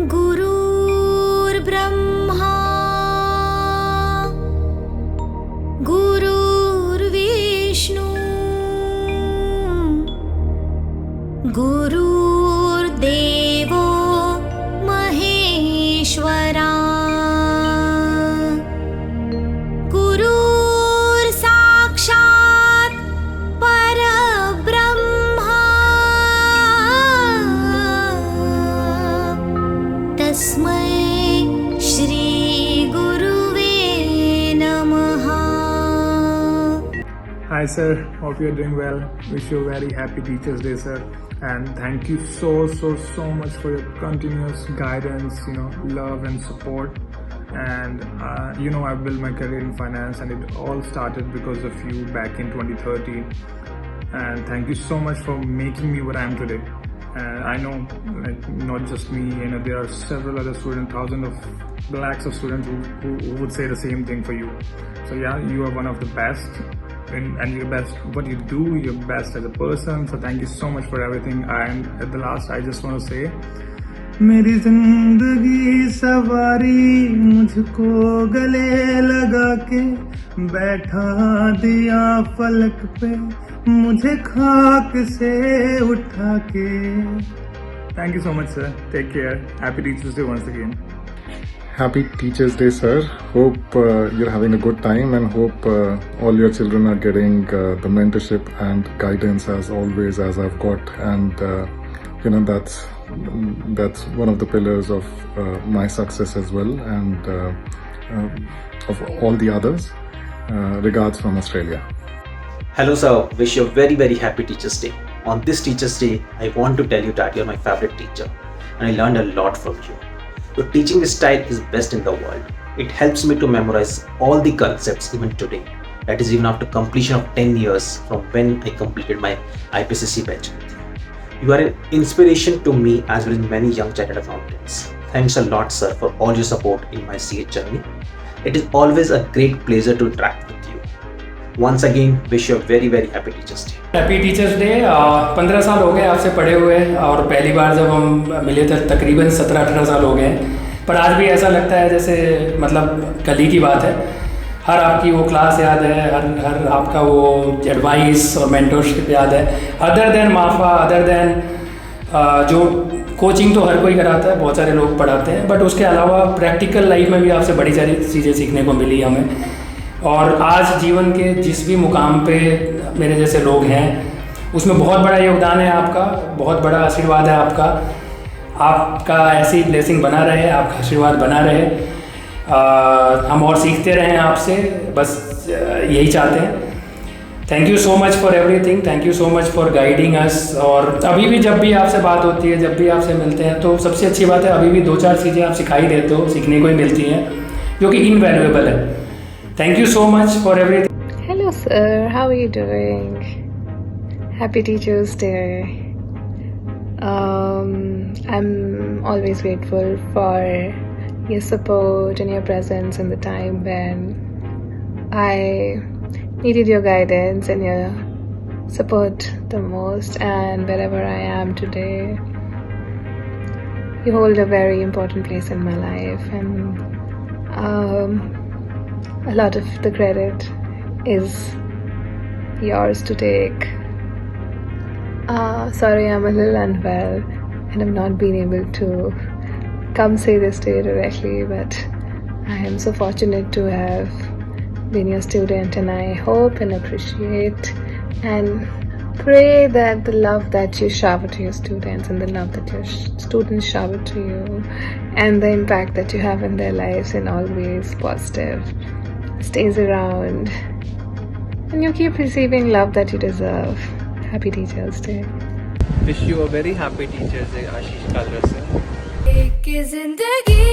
गुरुर्ब्रह्मा गुरुर्विष्णु गुरुर्देवो महेश्वरा गुरुर्साक्षात् परब्रह्मा तस्मै श्री गुरुवे नमः. Hi sir, hope you're doing well. Wish you a very happy Teachers Day sir, and thank you so much for your continuous guidance, love and support. And I've built my career in finance, and it all started because of you back in 2013. And thank you so much for making me what I am today. And I know, not just me, there are several other students, thousands of lakhs of students who would say the same thing for you. So yeah, you are one of the best, and you're best what you do, you're best as a person. So thank you so much for everything. And at the last, I just want to say, मेरी जिंदगी सवारी मुझको गले लगा के बैठा दिया फलक पे मुझे खाक से उठा के. Thank you so much sir. Take care. Happy Teachers Day once again. Happy Teachers Day, sir. Hope you're having a good time, and hope all your children are getting the mentorship and guidance as always as I've got. And that's one of the pillars of my success as well, and of all the others. Regards from Australia. Hello sir, wish you a very happy Teachers Day. On this Teachers Day, I want to tell you that you're my favorite teacher, and I learned a lot from you. Your teaching style is best in the world. It helps me to memorize all the concepts even today. That is even after completion of 10 years from when I completed my IPCC batch. You are an inspiration to me as well as many young chartered accountants. Thanks a lot sir for all your support in my CA journey. It is always a great pleasure to interact with you. Once again, wish you a very happy Teachers Day. Happy teachers day. 15 साल हो गए आपसे पढ़े हुए, और पहली बार जब हम मिले थे तकरीबन 17-18 साल हो गए, पर आज भी ऐसा लगता है जैसे कल ही की बात है. हर आपकी वो क्लास याद है, हर आपका वो एडवाइस और मेंटरशिप याद है. अदर देन माफा, अदर देन जो कोचिंग तो हर कोई कराता है, बहुत सारे लोग पढ़ाते हैं, बट उसके अलावा प्रैक्टिकल लाइफ में भी आपसे बड़ी सारी चीज़ें सीखने को मिली हमें. और आज जीवन के जिस भी मुकाम पे मेरे जैसे लोग हैं, उसमें बहुत बड़ा योगदान है आपका, बहुत बड़ा आशीर्वाद है आपका. आपका ऐसी ब्लेसिंग बना रहे, आपका आशीर्वाद बना रहे, हम और सीखते रहें आपसे, बस यही चाहते हैं. Thank you so much for everything. Thank you so much for guiding अस. और अभी भी जब भी आपसे बात होती है, जब भी आपसे मिलते हैं, तो सबसे अच्छी बात है अभी भी 2-4 चीज़ें आप सिखाई देते हो, सीखने को ही मिलती हैं, जो कि इनवैल्यूएबल है. Thank you so much for everything. Hello sir, how are you doing? Happy Teachers Day. I'm always grateful for your support and your presence in the time when I needed your guidance and your support the most, and wherever I am today, you hold a very important place in my life, and a lot of the credit is yours to take. Sorry, I'm a little unwell and I've not been able to come say this to you directly, but I am so fortunate to have been your student, and I hope and appreciate and pray that the love that you shower to your students and the love that your students shower to you and the impact that you have in their lives in always positive stays around, and you keep receiving love that you deserve. Happy Teachers Day. Wish you a very happy Teachers Day, Ashish, Kalra sir. एक जिंदगी